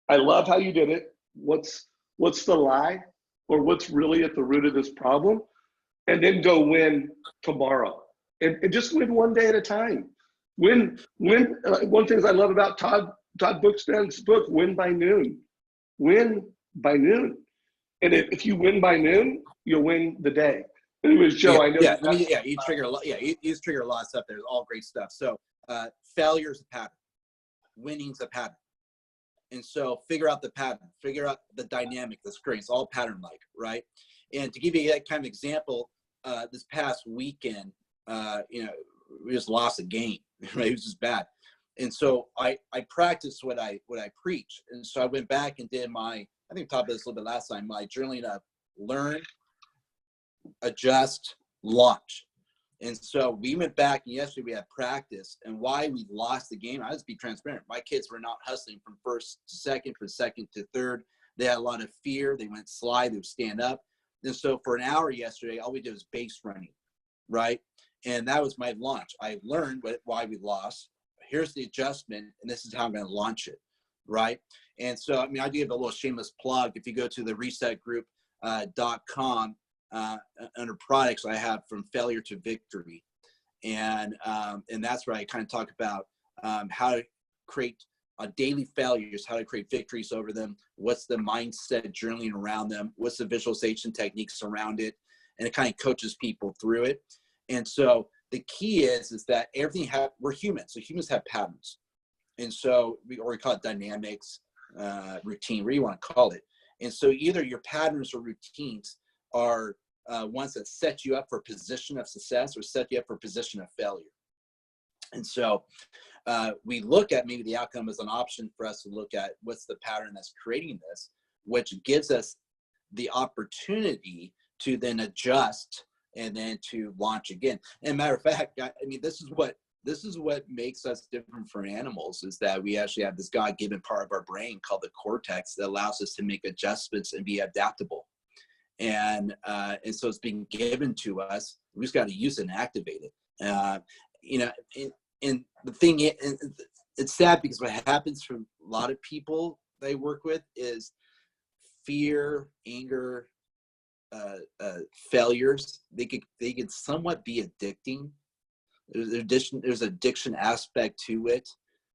I love how you did it. What's the lie, or what's really at the root of this problem? And then go win tomorrow, and just win one day at a time. One thing I love about Todd Bookstand's book, Win by Noon. Win by noon. And if you win by noon, you'll win the day. Anyways, Joe, I know. You trigger a lot. Yeah, you trigger a lot of stuff. There's all great stuff. So failure's a pattern. Winning's a pattern. And so figure out the pattern. Figure out the dynamic, the screen. It's all pattern-like, right? And to give you that kind of example, this past weekend, we just lost a game. Right? It was just bad. And so I practiced what I preach. And so I went back and did I think we talked about this a little bit last time, my journaling of learn, adjust, launch. And so we went back, and yesterday we had practice, and why we lost the game, I'll just be transparent. My kids were not hustling from first to second, from second to third. They had a lot of fear. They went slide, they would stand up. And so for an hour yesterday, all we did was base running, right? And that was my launch. I learned why we lost. Here's the adjustment, and this is how I'm going to launch it, right? And so, I mean, I do have a little shameless plug. If you go to the resetgroup.com, under products, I have From Failure to Victory. And that's where I kind of talk about how to create daily failures, how to create victories over them, what's the mindset journaling around them, what's the visualization techniques around it, and it kind of coaches people through it. And so the key is that we're humans, so humans have patterns. And so we call it dynamics, routine, whatever you want to call it. And so either your patterns or routines are ones that set you up for a position of success or set you up for a position of failure. And so we look at maybe the outcome as an option for us to look at what's the pattern that's creating this, which gives us the opportunity to then adjust and then to launch again. And matter of fact, I mean, this is what makes us different from animals, is that we actually have this God-given part of our brain called the cortex that allows us to make adjustments and be adaptable. And so it's being given to us. We just got to use it and activate it. And the thing, it's sad because what happens for a lot of people that I work with is fear, anger, failures. They could somewhat be addicting. There's addiction aspect to it,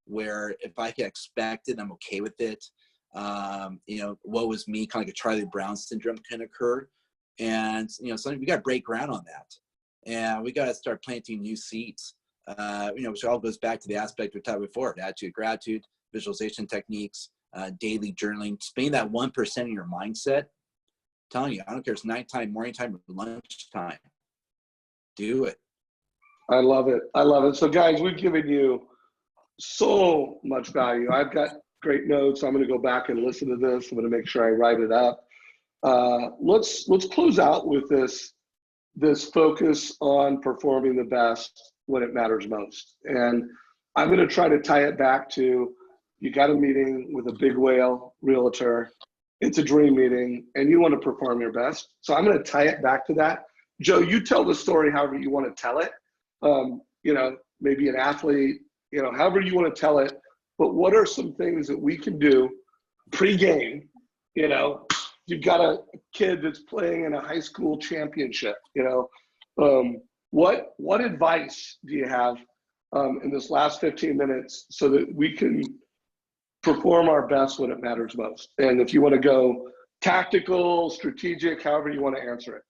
where if I can expect it, I'm okay with it. Woe is me, kind of like a Charlie Brown syndrome can occur. And, something we got to break ground on that. And we got to start planting new seeds, which all goes back to the aspect we talked before: attitude, gratitude, visualization techniques, daily journaling, spending that 1% of your mindset. I'm telling you, I don't care if it's nighttime, morning time, or lunchtime. Do it. I love it. So guys, we've given you so much value. I've got great notes. I'm going to go back and listen to this. I'm going to make sure I write it up. Let's close out with this focus on performing the best when it matters most. And I'm going to try to tie it back to, you got a meeting with a big whale realtor. It's a dream meeting and you want to perform your best. So I'm going to tie it back to that. Joe, you tell the story however you want to tell it. Maybe an athlete, however you want to tell it. But what are some things that we can do pre-game? You've got a kid that's playing in a high school championship. What advice do you have in this last 15 minutes so that we can perform our best when it matters most? And if you want to go tactical, strategic, however you want to answer it.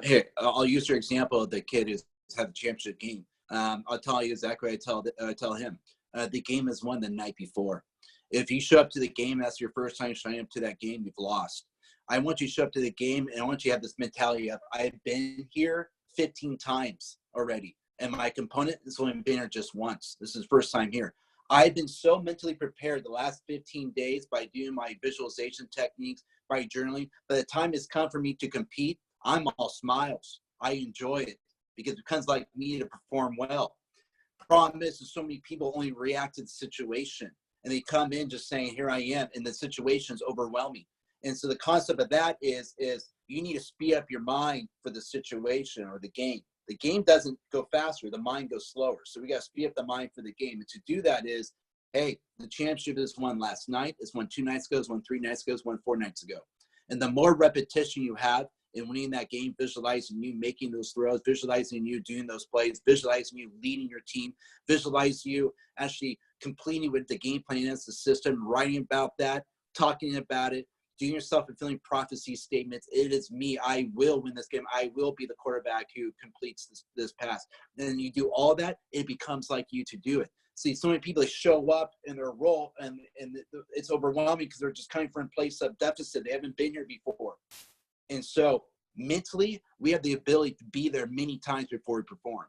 Here, I'll use your example of the kid who's had the championship game. I'll tell you exactly what I tell him. The game is won the night before. If you show up to the game, that's your first time showing up to that game, you've lost. I want you to show up to the game, and I want you to have this mentality of, I've been here 15 times already, and my component has only been here just once. This is the first time here. I've been so mentally prepared the last 15 days by doing my visualization techniques, by journaling. By the time it's come for me to compete, I'm all smiles. I enjoy it because it becomes like me to perform well. Problem is so many people only react to the situation, and they come in just saying, here I am, and the situation's overwhelming. And so the concept of that is you need to speed up your mind for the situation or the game. The game doesn't go faster. The mind goes slower. So we got to speed up the mind for the game. And to do that is, hey, the championship is won last night. It's won 2 nights ago. It's won 3 nights ago. It's won 4 nights ago. And the more repetition you have in winning that game, visualizing you making those throws, visualizing you doing those plays, visualizing you leading your team, visualize you actually completing with the game plan as the system, writing about that, talking about it, doing your self-fulfilling prophecy statements. It is me. I will win this game. I will be the quarterback who completes this pass. And then you do all that, it becomes like you to do it. See, so many people show up in their role, and it's overwhelming because they're just coming from a place of deficit. They haven't been here before. And so mentally, we have the ability to be there many times before we perform.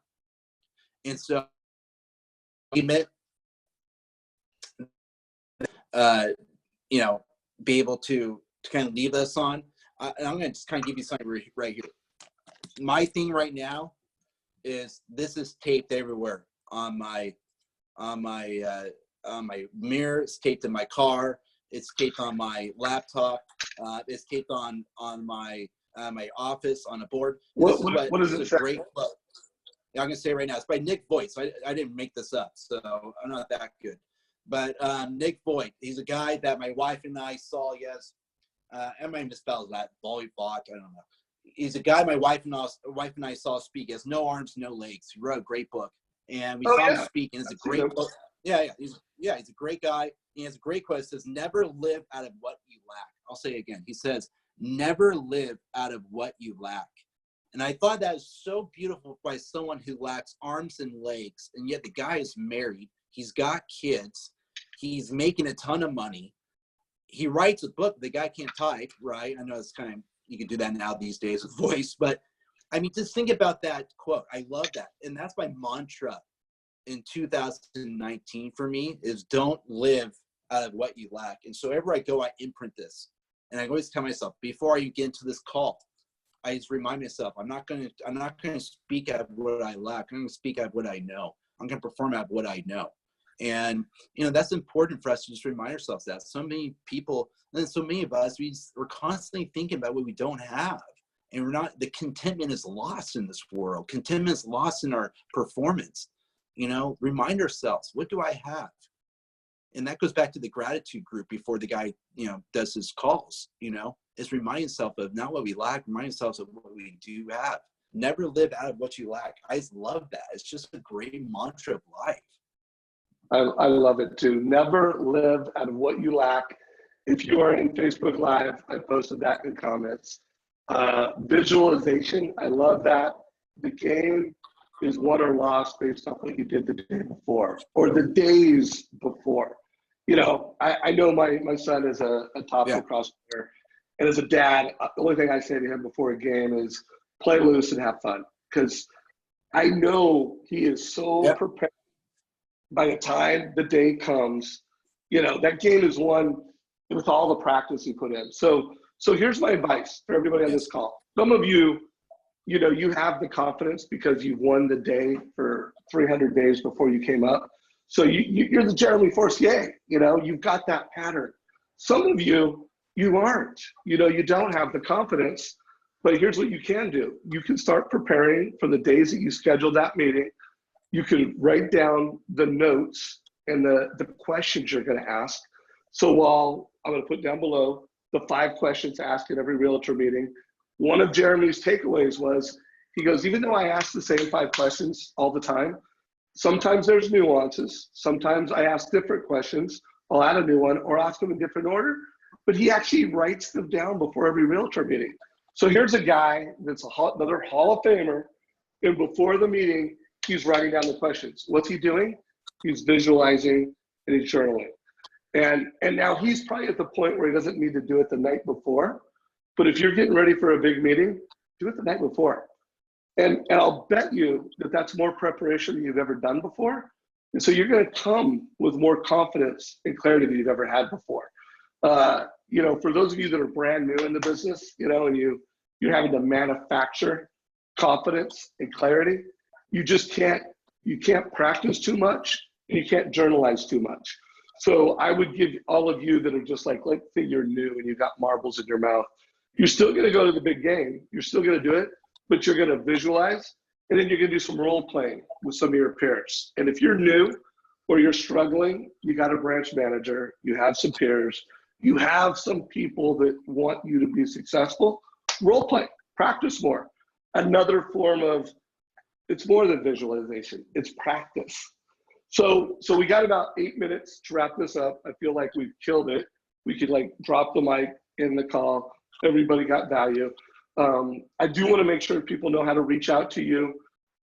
And so, be able to kind of leave us on. And I'm going to just kind of give you something right here. My thing right now is this is taped everywhere on my mirror. It's taped in my car. It's taped on my laptop. It's taped on my office on a board. What is it? Great book. I'm going to say right now, it's by Nick Voigt. I didn't make this up, so I'm not that good. But Nick Voigt, he's a guy that my wife and I saw. Yes, I might misspell that. Voigt. I don't know. He's a guy my wife and I saw speak. He has no arms, no legs. He wrote a great book, and we saw him speak. And it's a great book. Yeah. He's a great guy. He has a great quote. It says, "Never live out of what you lack." I'll say it again. He says, "Never live out of what you lack." And I thought that was so beautiful by someone who lacks arms and legs, and yet the guy is married. He's got kids. He's making a ton of money. He writes a book. The guy can't type, right? I know it's kind of, you can do that now these days with voice, but I mean, just think about that quote. I love that. And that's my mantra in 2019 for me is don't live out of what you lack. And so everywhere I go, I imprint this. And I always tell myself, before I get into this call, I just remind myself, I'm not going to speak out of what I lack. I'm going to speak out of what I know. I'm going to perform out of what I know. And, that's important for us to just remind ourselves that so many people, and so many of us, we're constantly thinking about what we don't have. And the contentment is lost in this world. Contentment is lost in our performance. Remind ourselves, what do I have? And that goes back to the gratitude group before the guy, does his calls, is remind yourself of not what we lack, remind yourselves of what we do have. Never live out of what you lack. I just love that. It's just a great mantra of life. I love it too. Never live out of what you lack. If you are in Facebook Live, I posted that in comments. Visualization, I love that. The game is won or lost based off what you did the day before or the days before. I know my son is a top lacrosse player, and as a dad, the only thing I say to him before a game is play loose and have fun, because I know he is so prepared. By the time the day comes, that game is won with all the practice he put in. So here's my advice for everybody on this call. Some of you, you have the confidence because you've won the day for 300 days before you came up. So you're the Jeremy Forcier, you've got that pattern. Some of you aren't, you don't have the confidence, but here's what you can do. You can start preparing for the days that you scheduled that meeting. You can write down the notes and the questions you're going to ask. So while I'm going to put down below the 5 questions to ask at every realtor meeting, one of Jeremy's takeaways was, he goes, even though I ask the same 5 questions all the time, sometimes there's nuances. Sometimes I ask different questions. I'll add a new one or ask them in different order, but he actually writes them down before every realtor meeting. So here's a guy that's another Hall of Famer, and before the meeting, he's writing down the questions. What's he doing? He's visualizing and he's journaling. And now he's probably at the point where he doesn't need to do it the night before. But if you're getting ready for a big meeting, do it the night before. And I'll bet you that that's more preparation than you've ever done before. And so you're going to come with more confidence and clarity than you've ever had before. For those of you that are brand new in the business, and you're having to manufacture confidence and clarity, you can't practice too much, and you can't journalize too much. So I would give all of you that are just like, let's say you're new and you've got marbles in your mouth, You're still going to go to the big game. You're still going to do it, but you're going to visualize, and then you're going to do some role playing with some of your peers. And if you're new or you're struggling, you got a branch manager, you have some peers, you have some people that want you to be successful. Role play, practice more. Another form of, it's more than visualization, it's practice. So we got about 8 minutes to wrap this up. I feel like we've killed it. We could like drop the mic in the call. Everybody got value. I do want to make sure people know how to reach out to you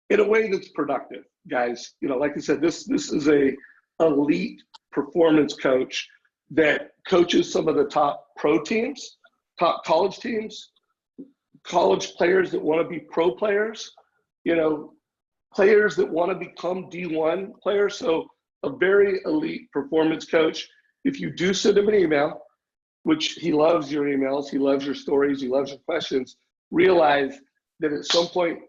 in a way that's productive, guys. You know, like I said, this is a elite performance coach that coaches some of the top pro teams, top college teams, college players that want to be pro players, you know, players that want to become D1 players. So a very elite performance coach. If you do send him an email, which he loves your emails, he loves your stories, he loves your questions, realize that at some point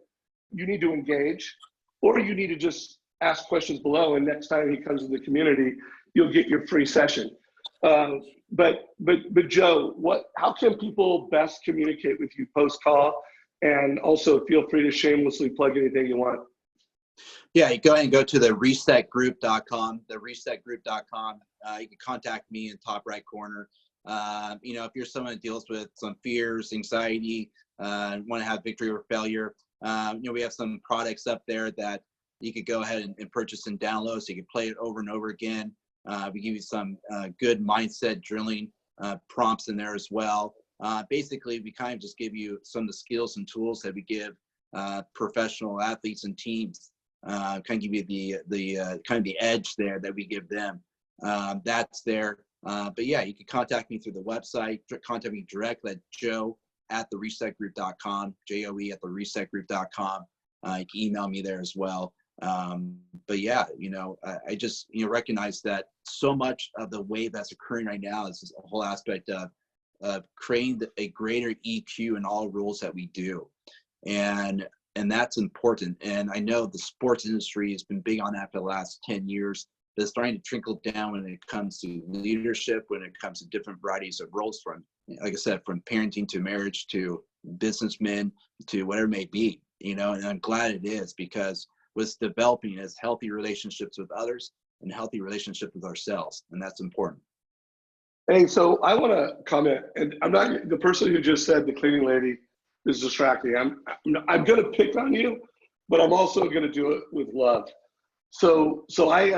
you need to engage, or you need to just ask questions below, and next time he comes to the community, you'll get your free session. But Joe, how can people best communicate with you post-call? And also feel free to shamelessly plug anything you want. Yeah, you go ahead and go to the resetgroup.com, theresetgroup.com. You can contact me in the top right corner. You know, if you're someone that deals with some fears, anxiety, want to have victory or failure, you know, we have some products up there that you could go ahead and purchase and download, so you can play it over and over again. We give you some good mindset drilling prompts in there as well. Basically, we kind of just give you some of the skills and tools that we give professional athletes and teams. Kind of give you the kind of the edge there that we give them. That's there. But yeah, you can contact me through the website. Contact me directly at joe@theresetgroup.com, joe@theresetgroup.com. You can email me there as well. But yeah, you know, I just, you know, recognize that so much of the wave that's occurring right now is this whole aspect of creating a greater EQ in all roles that we do. And that's important. And I know the sports industry has been big on that for the last 10 years. But it's starting to trickle down when it comes to leadership, when it comes to different varieties of roles, from, like I said, from parenting to marriage to businessmen to whatever it may be, you know, and I'm glad it is, because what's developing is healthy relationships with others and healthy relationships with ourselves. And that's important. Hey, so I want to comment, and I'm not, the person who just said the cleaning lady is distracting. I'm going to pick on you, but I'm also going to do it with love. So I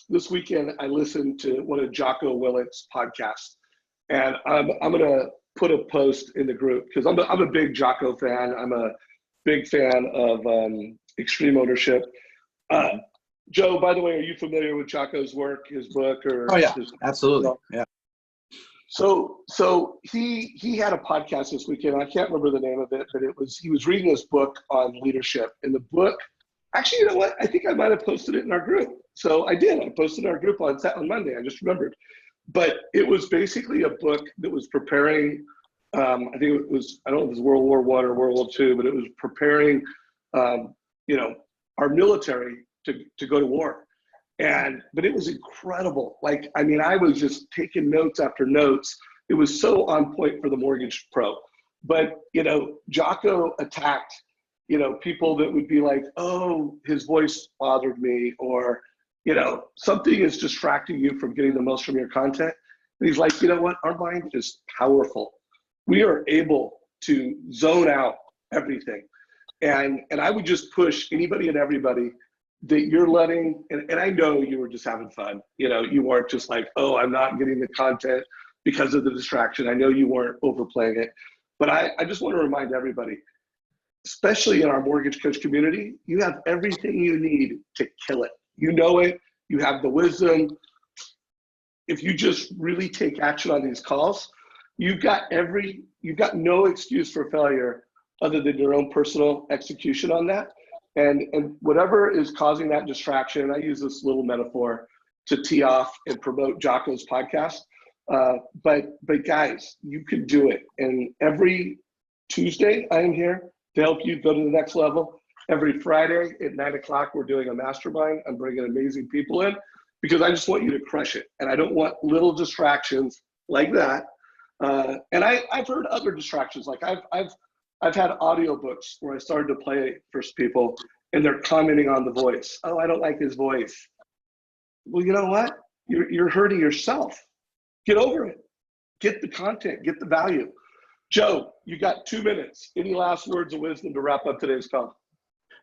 this weekend I listened to one of Jocko Willink's podcasts, and I'm going to put a post in the group because I'm a big Jocko fan. I'm a big fan of extreme ownership. Joe, by the way, are you familiar with Jocko's work, his book, or? Oh yeah, absolutely. Yeah. So he had a podcast this weekend. I can't remember the name of it, but he was reading this book on leadership. And the book, actually, you know what? I think I might have posted it in our group. So I did. I posted in our group on Monday. I just remembered. But it was basically a book that was preparing. I think it was, I don't know if it was World War I or World War II, but it was preparing, you know, our military to go to war. But it was incredible. Like, I mean, I was just taking notes after notes. It was so on point for the mortgage pro. But, you know, Jocko attacked, you know, people that would be like, oh, his voice bothered me, or, you know, something is distracting you from getting the most from your content. And he's like, you know what? Our mind is powerful. We are able to zone out everything. And I would just push anybody and everybody that you're letting, and I know you were just having fun. You know, you weren't just like, oh, I'm not getting the content because of the distraction. I know you weren't overplaying it. But I just want to remind everybody, especially in our mortgage coach community, you have everything you need to kill it. You know it, you have the wisdom. If you just really take action on these calls, you've got no excuse for failure other than your own personal execution on that. And whatever is causing that distraction, I use this little metaphor to tee off and promote Jocko's podcast. But guys, you can do it. And every Tuesday I am here to help you go to the next level. Every Friday at 9 o'clock, we're doing a mastermind. I'm bringing amazing people in because I just want you to crush it. And I don't want little distractions like that And I've heard other distractions. Like I've had audiobooks where I started to play for people and they're commenting on the voice. Oh, I don't like his voice. Well, you know what? You're hurting yourself. Get over it. Get the content, get the value. Joe, you got 2 minutes. Any last words of wisdom to wrap up today's call?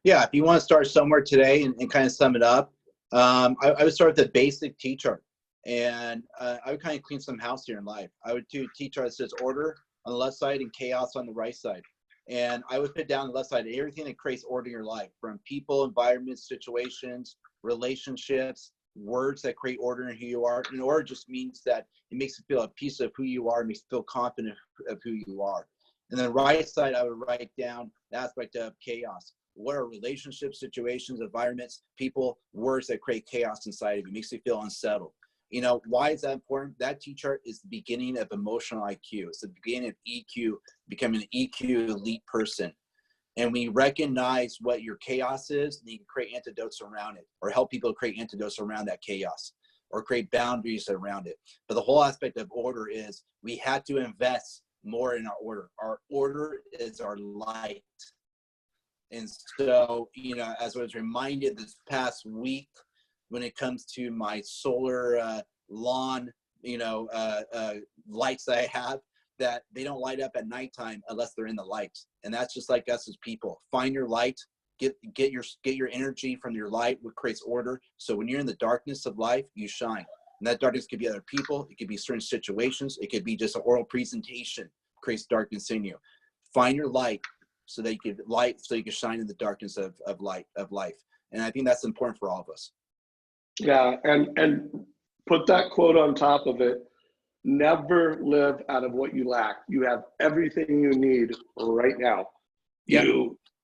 Yeah, if you want to start somewhere today and kind of sum it up, I would start with the basic T-chart. And I would kind of clean some house here in life. I would do a T-chart that says order on the left side and chaos on the right side. And I would put down on the left side everything that creates order in your life, from people, environments, situations, relationships, words that create order in who you are. And order just means that it makes you feel a piece of who you are, makes you feel confident of who you are. And then the right side, I would write down the aspect of chaos. What are relationships, situations, environments, people, words that create chaos inside of you, makes you feel unsettled. You know, why is that important? That T-chart is the beginning of emotional IQ. It's the beginning of EQ, becoming an EQ elite person. And we recognize what your chaos is, and you can create antidotes around it, or help people create antidotes around that chaos, or create boundaries around it. But the whole aspect of order is we had to invest more in our order. Our order is our light. And so, you know, as I was reminded this past week, when it comes to my solar lawn, you know, lights that I have, that they don't light up at nighttime unless they're in the light. And that's just like us as people. Find your light, get your energy from your light, what creates order. So when you're in the darkness of life, you shine. And that darkness could be other people, it could be certain situations, it could be just an oral presentation, creates darkness in you. Find your light so that you can shine in the darkness of life. And I think that's important for all of us. Yeah, and put that quote on top of it. Never live out of what you lack. You have everything you need right now. Yeah.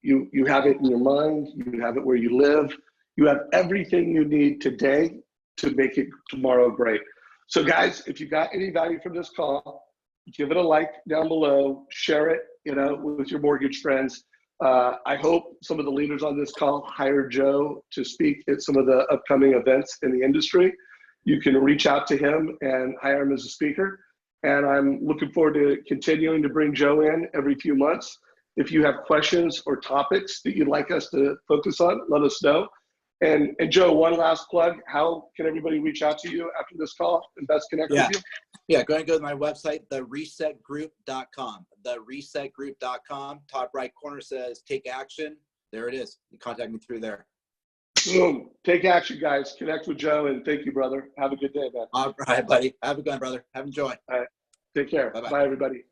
You have it in your mind. You have it where you live. You have everything you need today to make it tomorrow great. So guys, if you got any value from this call, give it a like down below, share it, you know, with your mortgage friends. I hope some of the leaders on this call hire Joe to speak at some of the upcoming events in the industry. You can reach out to him and hire him as a speaker. And I'm looking forward to continuing to bring Joe in every few months. If you have questions or topics that you'd like us to focus on, let us know. And Joe, one last plug. How can everybody reach out to you after this call and best connect with you? Yeah, go ahead and go to my website, theresetgroup.com. Theresetgroup.com. Top right corner says take action. There it is. You contact me through there. Boom. Take action, guys. Connect with Joe, and thank you, brother. Have a good day, man. All right, buddy. Have a good one, brother. Have enjoy. All right. Take care. Bye-bye. Bye, everybody.